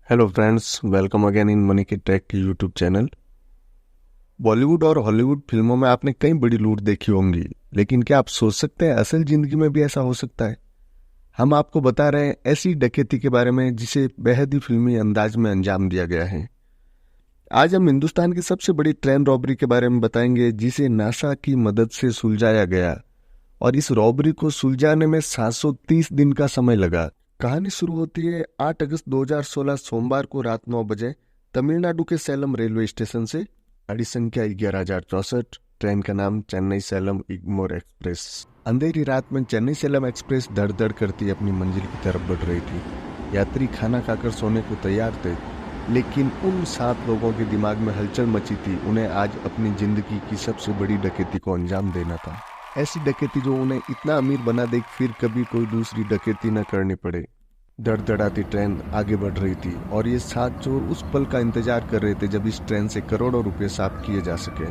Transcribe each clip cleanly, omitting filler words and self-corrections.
Hello friends, welcome again in money की track की YouTube channel. Bollywood और हॉलीवुड फिल्मों में आपने कई बड़ी लूट देखी होंगी, लेकिन क्या आप सोच सकते हैं असल जिंदगी में भी ऐसा हो सकता है? हम आपको बता रहे हैं ऐसी डकैती के बारे में जिसे बेहद ही फिल्मी अंदाज में अंजाम दिया गया है। आज हम हिंदुस्तान की सबसे बड़ी ट्रेन रॉबरी के बारे में बताएंगे, जिसे नासा की मदद से सुलझाया गया और इस रॉबरी को सुलझाने में 730 दिन का समय लगा। कहानी शुरू होती है 8 अगस्त 2016 सोमवार को रात 9 बजे तमिलनाडु के सैलम रेलवे स्टेशन से। गाड़ी संख्या 11,064। ट्रेन का नाम चेन्नई सैलम इग्मोर एक्सप्रेस। अंधेरी रात में चेन्नई सैलम एक्सप्रेस धड़ धड़ करती अपनी मंजिल की तरफ बढ़ रही थी। यात्री खाना खाकर सोने को तैयार थे, लेकिन उन 7 लोगों के दिमाग में हलचल मची थी। उन्हें आज अपनी जिंदगी की सबसे बड़ी डकैती को अंजाम देना था। ऐसी डकैती जो उन्हें इतना अमीर बना दे कि फिर कभी कोई दूसरी डकैती न करनी पड़े। धड़धड़ाती ट्रेन आगे बढ़ रही थी और ये 7 चोर उस पल का इंतजार कर रहे थे जब इस ट्रेन से करोड़ों रुपए साफ किए जा सके।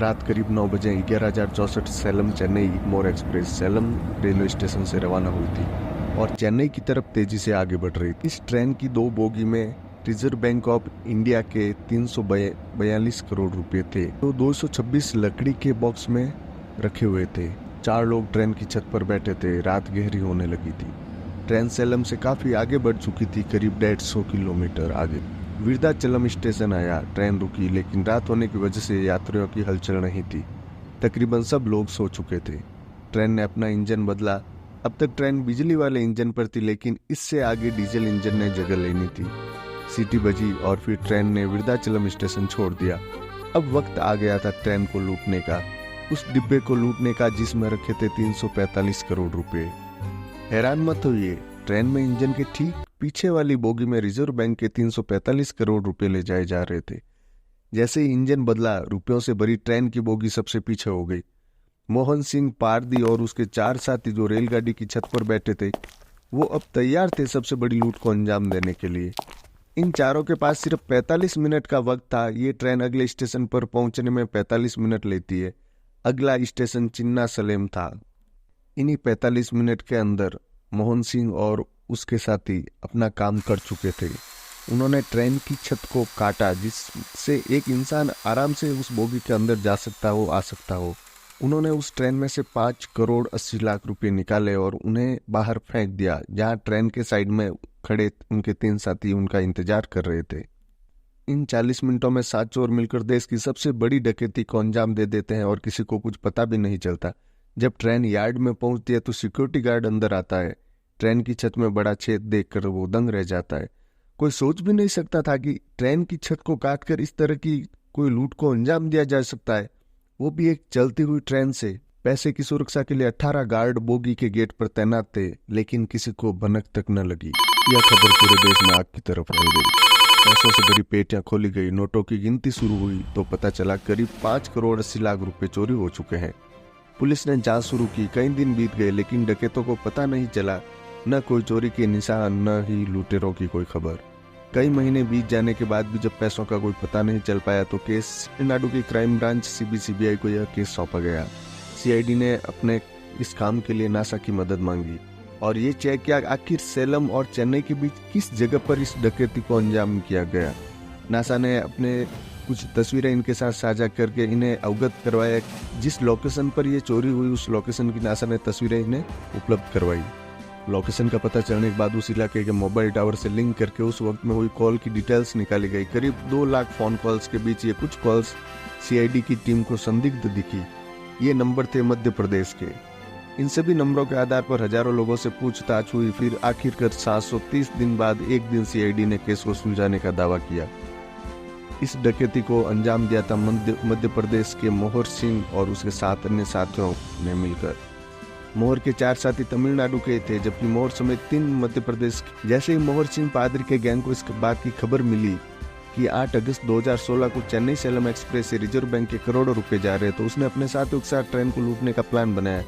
रात करीब 9 बजे 11,064 Salem Chennai Egmore express Salem railway station से रवाना हुई थी और चेन्नई की तरफ तेजी से आगे बढ़ रही थी। इस ट्रेन की 2 बोगी में रिजर्व बैंक ऑफ इंडिया के 342 करोड़ रुपए थे, तो 226 लकड़ी के बॉक्स में रखे हुए थे। 4 लोग ट्रेन की छत पर बैठे थे। रात गहरी होने लगी थी। ट्रेन सैलम से काफी आगे बढ़ चुकी थी, करीब 150 किलोमीटर आगे। विरुद्धाचलम स्टेशन आया। ट्रेन रुकी, लेकिन रात होने की वजह से यात्रियों की हलचल नहीं थी। तकरीबन सब लोग सो चुके थे। ट्रेन ने अपना इंजन बदला। अब तक ट्रेन बिजली वाले इंजन पर थी, लेकिन इससे आगे डीजल इंजन ने जगह लेनी थी। सीटी बजी और फिर ट्रेन ने विरुद्धाचलम स्टेशन छोड़ दिया। अब वक्त आ गया था ट्रेन को लूटने का, उस डिब्बे को लूटने का जिसमें रखे थे 345 करोड़ रुपए। हैरान मत होइए, ट्रेन में इंजन के ठीक पीछे वाली बोगी में रिजर्व बैंक के 345 करोड़ रुपए ले जाए जा रहे थे। जैसे ही इंजन बदला, रुपयों से भरी ट्रेन की बोगी सबसे पीछे हो गई। मोहन सिंह पारदी और उसके 4 साथी जो रेलगाड़ी की छत पर बैठे थे, वो अब तैयार थे सबसे बड़ी लूट को अंजाम देने के लिए। इन चारों के पास सिर्फ 45 मिनट का वक्त था। ये ट्रेन अगले स्टेशन पर पहुंचने में 45 मिनट लेती है। अगला स्टेशन चिन्ना सलेम था। इन्हीं 45 मिनट के अंदर मोहन सिंह और उसके साथी अपना काम कर चुके थे। उन्होंने ट्रेन की छत को काटा, जिससे एक इंसान आराम से उस बोगी के अंदर जा सकता हो, आ सकता हो। उन्होंने उस ट्रेन में से 5 करोड़ 80 लाख रुपए निकाले और उन्हें बाहर फेंक दिया, जहां ट्रेन के साइड में खड़े उनके 3 साथी उनका इंतजार कर रहे थे। इन 40 मिनटों में 7 चोर मिलकर देश की सबसे बड़ी डकैती को अंजाम दे देते हैं और किसी को कुछ पता भी नहीं चलता। जब ट्रेन यार्ड में पहुंचती है तो सिक्योरिटी गार्ड अंदर आता है। ट्रेन की छत में बड़ा छेद देखकर वो दंग रह जाता है। कोई सोच भी नहीं सकता था कि ट्रेन की छत को काटकर इस तरह की कोई लूट को अंजाम दिया जा सकता है, वो भी एक चलती हुई ट्रेन से। पैसे की सुरक्षा के लिए 18 गार्ड बोगी के गेट पर तैनात थे, लेकिन किसी को भनक तक न लगी। यह खबर पूरे देश में आग की तरफ फैल गई। पैसों से भरी पेटियां खोली गई। नोटों की गिनती शुरू हुई तो पता चला करीब 5 करोड़ 80 लाख रुपए चोरी हो चुके हैं। पुलिस ने जांच शुरू की। कई दिन बीत गए, लेकिन डकैतों को पता नहीं चला। न कोई चोरी के निशान, न ही लुटेरों की कोई खबर। कई महीने बीत जाने के बाद भी जब पैसों का कोई पता नहीं चल पाया तो केस तमिलनाडु की क्राइम ब्रांच सीबीआई को यह केस सौंपा गया। सीआईडी ने अपने इस काम के लिए नासा की मदद मांगी और ये चेक किया आखिर सैलम और चेन्नई के बीच किस जगह पर इस डकैती को अंजाम किया गया। नासा ने अपने कुछ तस्वीरें इनके साथ साझा करके इन्हें अवगत करवाया। जिस लोकेशन पर ये चोरी हुई उस लोकेशन की नासा ने तस्वीरें इन्हें उपलब्ध करवाई। लोकेशन का पता चलने के बाद उस इलाके के मोबाइल टावर से लिंक करके उस वक्त में हुई कॉल की डिटेल्स निकाली गई। करीब 2 लाख फोन कॉल्स के बीच ये कुछ कॉल्स सीआईडी की टीम को संदिग्ध दिखी। ये नंबर थे मध्य प्रदेश के। इन सभी नंबरों के आधार पर हजारों लोगों से पूछताछ हुई। फिर आखिरकार 730 दिन बाद एक दिन सीआईडी ने केस को सुलझाने का दावा किया। इस डकैती को अंजाम दिया था मध्य प्रदेश के मोहर सिंह और उसके 7 अन्य साथियों ने मिलकर। मोहर के 4 साथी तमिलनाडु के थे, जबकि मोहर समेत 3 मध्य प्रदेश के। जैसे ही मोहर सिंह पादरी के गैंग को इस बात की खबर मिली कि 8 अगस्त 2016 को चेन्नई सैलम एक्सप्रेस से रिजर्व बैंक के करोड़ों रुपए जा रहे, तो उसने अपने साथियों के साथ ट्रेन को लूटने का प्लान बनाया।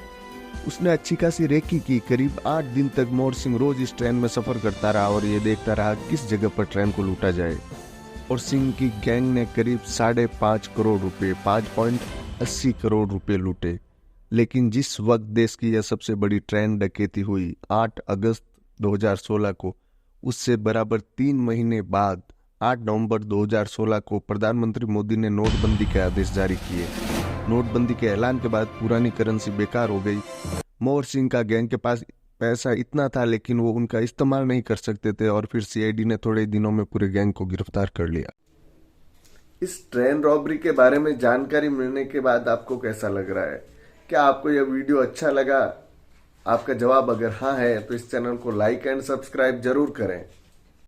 उसने अच्छी खासी रेकी की। करीब 8 दिन तक मोहर सिंह रोज इस ट्रेन में सफर करता रहा और ये देखता रहा किस जगह पर ट्रेन को लूटा जाए। और सिंह की गैंग ने करीब 5.5 करोड़ रुपए 5.80 करोड़ रुपए लूटे। लेकिन जिस वक्त देश की यह सबसे बड़ी ट्रेन डकैती हुई 8 अगस्त 2016 को, उससे बराबर 3 महीने बाद 8 नवंबर 2016 को प्रधानमंत्री मोदी ने नोटबंदी के आदेश जारी किए। नोटबंदी के ऐलान के बाद पुरानी करेंसी बेकार हो गई। मोहर सिंह का गैंग के पास पैसा इतना था लेकिन वो उनका इस्तेमाल नहीं कर सकते थे और फिर सीआईडी ने थोड़े दिनों में पूरे गैंग को गिरफ्तार कर लिया। इस ट्रेन रॉबरी के बारे में जानकारी मिलने के बाद आपको कैसा लग रहा है? क्या आपको यह वीडियो अच्छा लगा? आपका जवाब अगर हाँ है तो इस चैनल को लाइक एंड सब्सक्राइब जरूर करें।